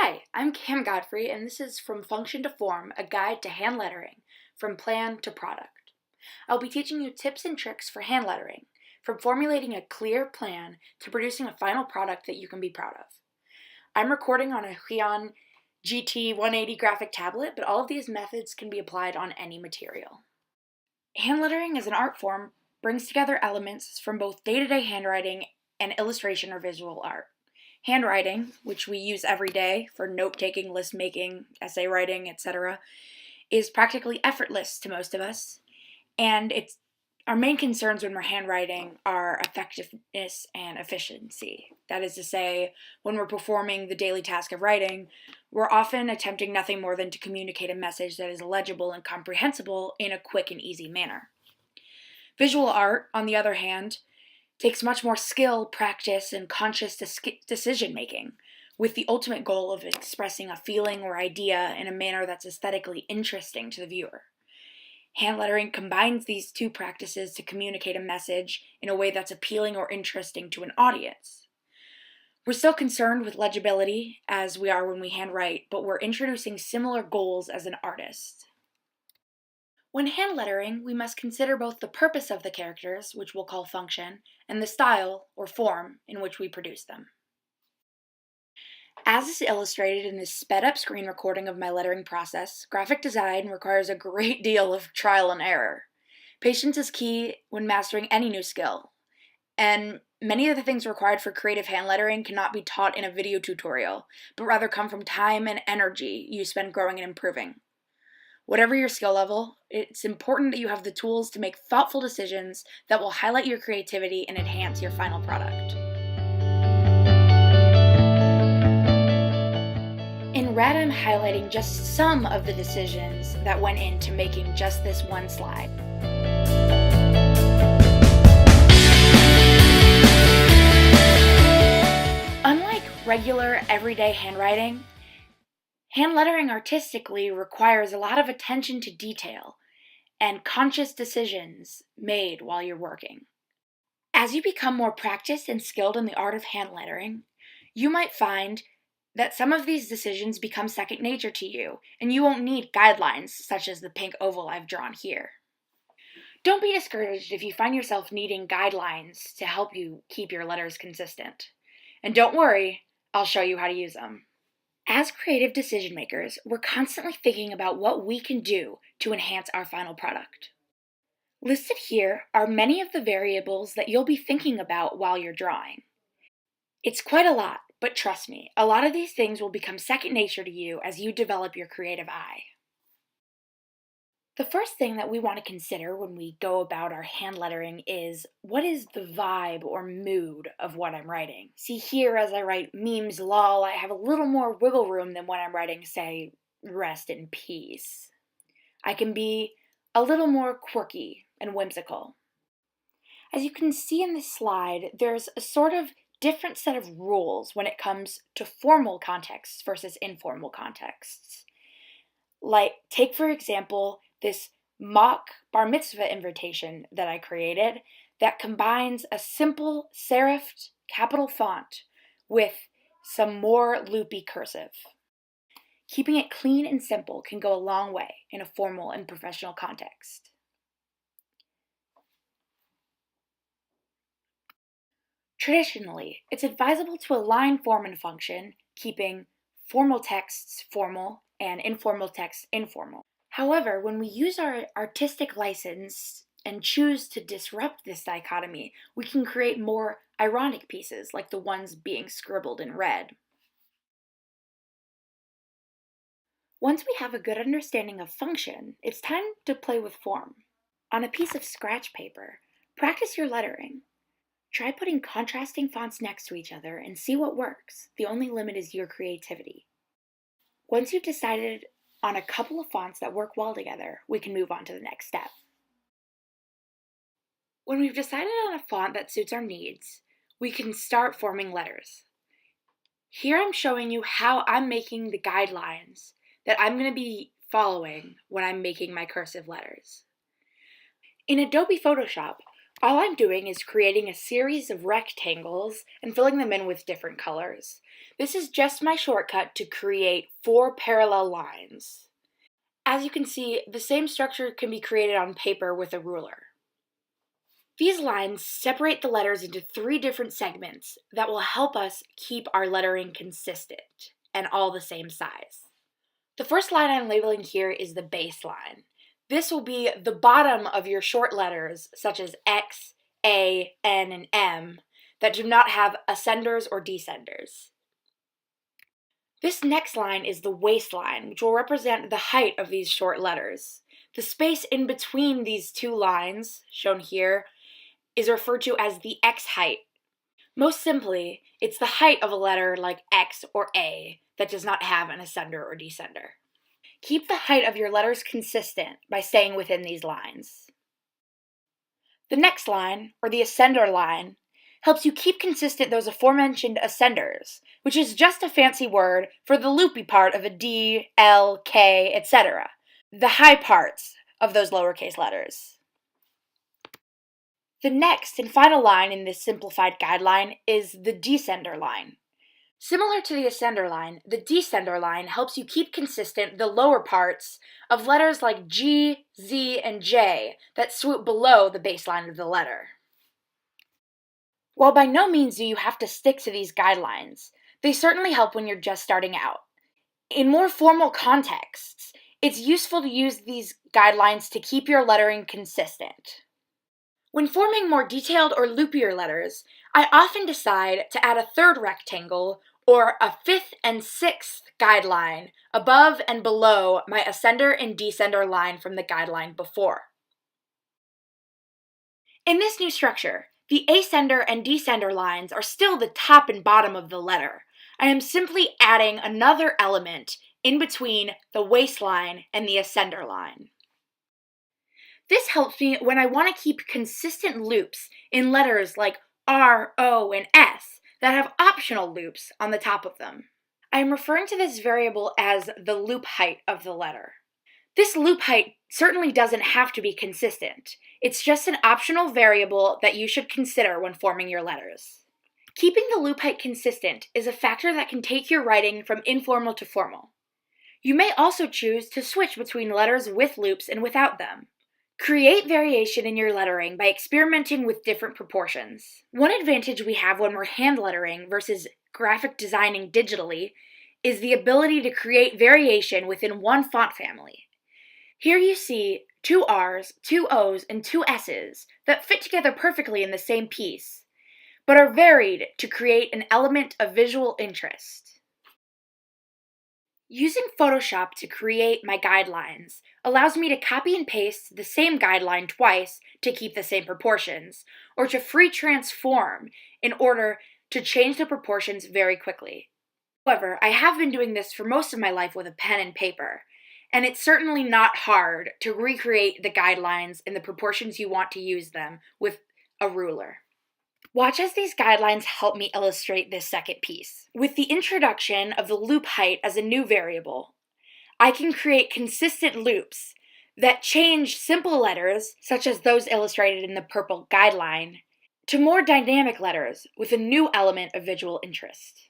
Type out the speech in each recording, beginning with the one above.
Hi, I'm Cam Godfrey, and this is From Function to Form, a guide to hand lettering, from plan to product. I'll be teaching you tips and tricks for hand lettering, from formulating a clear plan to producing a final product that you can be proud of. I'm recording on a Huion GT 180 graphic tablet, but all of these methods can be applied on any material. Hand lettering as an art form brings together elements from both day-to-day handwriting and illustration or visual art. Handwriting, which we use every day for note-taking, list-making, essay writing, etc., is practically effortless to most of us, and our main concerns when we're handwriting are effectiveness and efficiency. That is to say, when we're performing the daily task of writing, we're often attempting nothing more than to communicate a message that is legible and comprehensible in a quick and easy manner. Visual art, on the other hand, takes much more skill, practice, and conscious decision-making, with the ultimate goal of expressing a feeling or idea in a manner that's aesthetically interesting to the viewer. Hand lettering combines these two practices to communicate a message in a way that's appealing or interesting to an audience. We're still concerned with legibility, as we are when we handwrite, but we're introducing similar goals as an artist. When hand lettering, we must consider both the purpose of the characters, which we'll call function, and the style, or form, in which we produce them. As is illustrated in this sped-up screen recording of my lettering process, graphic design requires a great deal of trial and error. Patience is key when mastering any new skill, and many of the things required for creative hand lettering cannot be taught in a video tutorial, but rather come from time and energy you spend growing and improving. Whatever your skill level, it's important that you have the tools to make thoughtful decisions that will highlight your creativity and enhance your final product. In red, I'm highlighting just some of the decisions that went into making just this one slide. Unlike regular, everyday handwriting, hand lettering artistically requires a lot of attention to detail and conscious decisions made while you're working. As you become more practiced and skilled in the art of hand lettering, you might find that some of these decisions become second nature to you, and you won't need guidelines such as the pink oval I've drawn here. Don't be discouraged if you find yourself needing guidelines to help you keep your letters consistent. And don't worry, I'll show you how to use them. As creative decision makers, we're constantly thinking about what we can do to enhance our final product. Listed here are many of the variables that you'll be thinking about while you're drawing. It's quite a lot, but trust me, a lot of these things will become second nature to you as you develop your creative eye. The first thing that we want to consider when we go about our hand lettering is, what is the vibe or mood of what I'm writing? See here, as I write memes lol, I have a little more wiggle room than when I'm writing, say, rest in peace. I can be a little more quirky and whimsical. As you can see in this slide, there's a sort of different set of rules when it comes to formal contexts versus informal contexts. Like, take for example, this mock bar mitzvah invitation that I created that combines a simple serifed capital font with some more loopy cursive. Keeping it clean and simple can go a long way in a formal and professional context. Traditionally, it's advisable to align form and function, keeping formal texts formal and informal texts informal. However, when we use our artistic license and choose to disrupt this dichotomy, we can create more ironic pieces like the ones being scribbled in red. Once we have a good understanding of function, it's time to play with form. On a piece of scratch paper, practice your lettering. Try putting contrasting fonts next to each other and see what works. The only limit is your creativity. Once you've decided on a couple of fonts that work well together, we can move on to the next step. When we've decided on a font that suits our needs, we can start forming letters. Here I'm showing you how I'm making the guidelines that I'm going to be following when I'm making my cursive letters. In Adobe Photoshop, All I'm doing is creating a series of rectangles and filling them in with different colors. This is just my shortcut to create 4 parallel lines. As you can see, the same structure can be created on paper with a ruler. These lines separate the letters into 3 different segments that will help us keep our lettering consistent and all the same size. The first line I'm labeling here is the base line. This will be the bottom of your short letters, such as X, A, N, and M, that do not have ascenders or descenders. This next line is the waistline, which will represent the height of these short letters. The space in between these 2 lines, shown here, is referred to as the X height. Most simply, it's the height of a letter like X or A that does not have an ascender or descender. Keep the height of your letters consistent by staying within these lines. The next line, or the ascender line, helps you keep consistent those aforementioned ascenders, which is just a fancy word for the loopy part of a D, L, K, etc., the high parts of those lowercase letters. The next and final line in this simplified guideline is the descender line. Similar to the ascender line, the descender line helps you keep consistent the lower parts of letters like G, Z, and J that swoop below the baseline of the letter. While by no means do you have to stick to these guidelines, they certainly help when you're just starting out. In more formal contexts, it's useful to use these guidelines to keep your lettering consistent. When forming more detailed or loopier letters, I often decide to add a 3rd rectangle or a 5th and 6th guideline above and below my ascender and descender line from the guideline before. In this new structure, the ascender and descender lines are still the top and bottom of the letter. I am simply adding another element in between the waistline and the ascender line. This helps me when I want to keep consistent loops in letters like R, O, and S that have optional loops on the top of them. I am referring to this variable as the loop height of the letter. This loop height certainly doesn't have to be consistent. It's just an optional variable that you should consider when forming your letters. Keeping the loop height consistent is a factor that can take your writing from informal to formal. You may also choose to switch between letters with loops and without them. Create variation in your lettering by experimenting with different proportions. One advantage we have when we're hand lettering versus graphic designing digitally is the ability to create variation within one font family. Here you see 2 R's, 2 O's, and 2 S's that fit together perfectly in the same piece, but are varied to create an element of visual interest. Using Photoshop to create my guidelines allows me to copy and paste the same guideline twice to keep the same proportions, or to free transform in order to change the proportions very quickly. However, I have been doing this for most of my life with a pen and paper, and it's certainly not hard to recreate the guidelines in the proportions you want to use them with a ruler. Watch as these guidelines help me illustrate this second piece. With the introduction of the loop height as a new variable, I can create consistent loops that change simple letters, such as those illustrated in the purple guideline, to more dynamic letters with a new element of visual interest.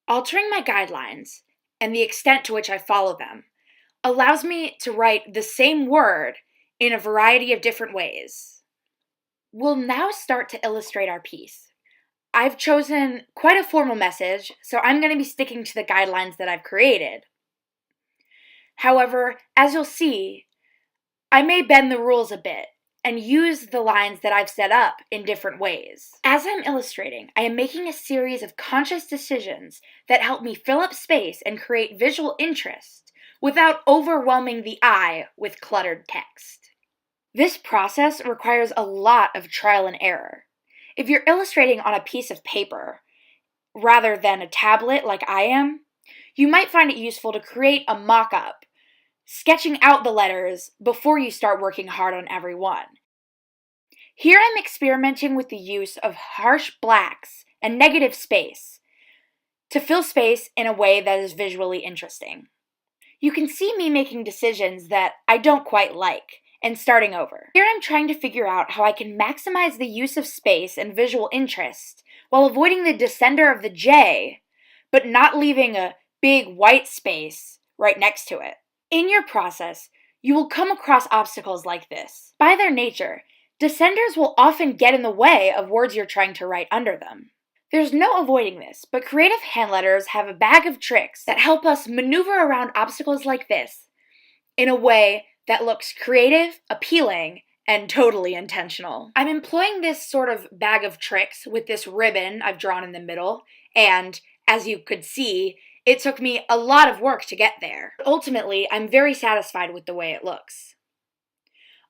Altering my guidelines, and the extent to which I follow them, allows me to write the same word in a variety of different ways. We'll now start to illustrate our piece. I've chosen quite a formal message, so I'm going to be sticking to the guidelines that I've created. However, as you'll see, I may bend the rules a bit and use the lines that I've set up in different ways. As I'm illustrating, I am making a series of conscious decisions that help me fill up space and create visual interest without overwhelming the eye with cluttered text. This process requires a lot of trial and error. If you're illustrating on a piece of paper rather than a tablet like I am, you might find it useful to create a mock-up, sketching out the letters before you start working hard on every one. Here I'm experimenting with the use of harsh blacks and negative space to fill space in a way that is visually interesting. You can see me making decisions that I don't quite like, and starting over. Here I'm trying to figure out how I can maximize the use of space and visual interest while avoiding the descender of the J, but not leaving a big white space right next to it. In your process, you will come across obstacles like this. By their nature, descenders will often get in the way of words you're trying to write under them. There's no avoiding this, but creative handletters have a bag of tricks that help us maneuver around obstacles like this in a way that looks creative, appealing, and totally intentional. I'm employing this sort of bag of tricks with this ribbon I've drawn in the middle, and as you could see, it took me a lot of work to get there. Ultimately, I'm very satisfied with the way it looks.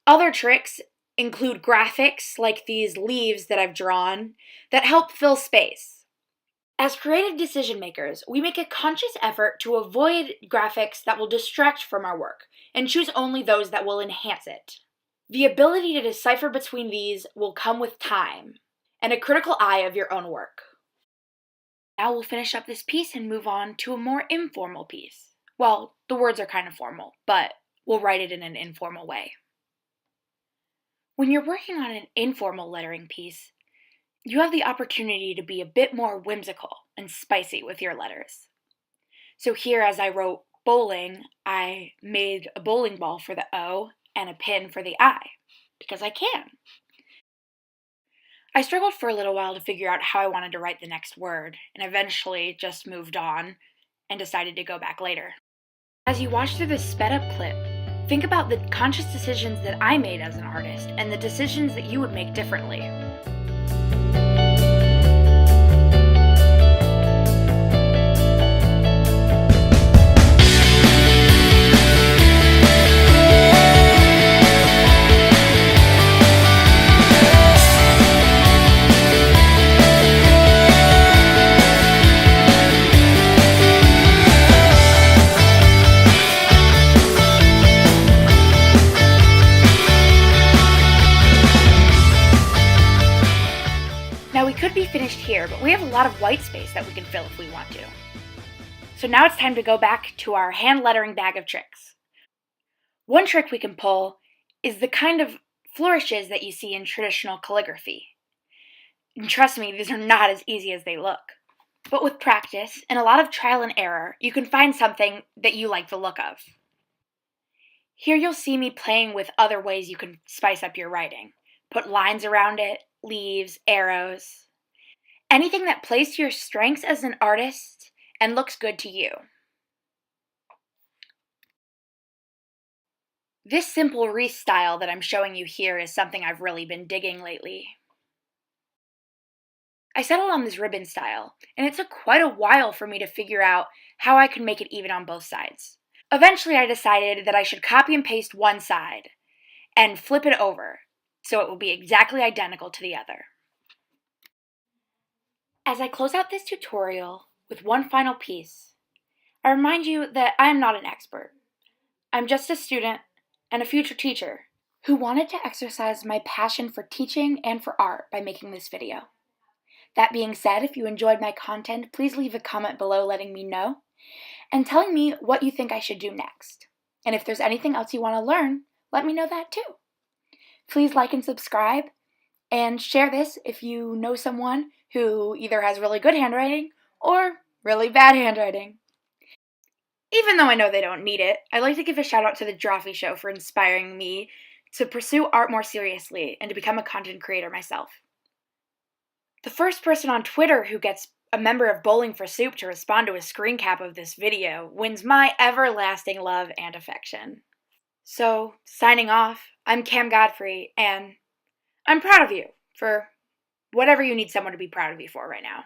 Other tricks include graphics like these leaves that I've drawn that help fill space. As creative decision makers, we make a conscious effort to avoid graphics that will distract from our work and choose only those that will enhance it. The ability to decipher between these will come with time and a critical eye of your own work. Now we'll finish up this piece and move on to a more informal piece. Well, the words are kind of formal, but we'll write it in an informal way. When you're working on an informal lettering piece, you have the opportunity to be a bit more whimsical and spicy with your letters. So here, as I wrote bowling, I made a bowling ball for the O and a pin for the I, because I can. I struggled for a little while to figure out how I wanted to write the next word, and eventually just moved on and decided to go back later. As you watch through this sped up clip, think about the conscious decisions that I made as an artist and the decisions that you would make differently. Now we could be finished here, but we have a lot of white space that we can fill if we want to. So now it's time to go back to our hand lettering bag of tricks. One trick we can pull is the kind of flourishes that you see in traditional calligraphy. And trust me, these are not as easy as they look. But with practice and a lot of trial and error, you can find something that you like the look of. Here you'll see me playing with other ways you can spice up your writing. Put lines around it, leaves, arrows, anything that plays to your strengths as an artist and looks good to you. This simple wreath style that I'm showing you here is something I've really been digging lately. I settled on this ribbon style, and it took quite a while for me to figure out how I could make it even on both sides. Eventually I decided that I should copy and paste one side and flip it over so it will be exactly identical to the other. As I close out this tutorial with one final piece, I remind you that I am not an expert. I'm just a student and a future teacher who wanted to exercise my passion for teaching and for art by making this video. That being said, if you enjoyed my content, please leave a comment below letting me know and telling me what you think I should do next. And if there's anything else you want to learn, let me know that too. Please like and subscribe, and share this if you know someone who either has really good handwriting or really bad handwriting. Even though I know they don't need it, I'd like to give a shout out to the Drawfee Show for inspiring me to pursue art more seriously and to become a content creator myself. The first person on Twitter who gets a member of Bowling for Soup to respond to a screen cap of this video wins my everlasting love and affection. So, signing off, I'm Cam Godfrey, and I'm proud of you for whatever you need someone to be proud of you for right now.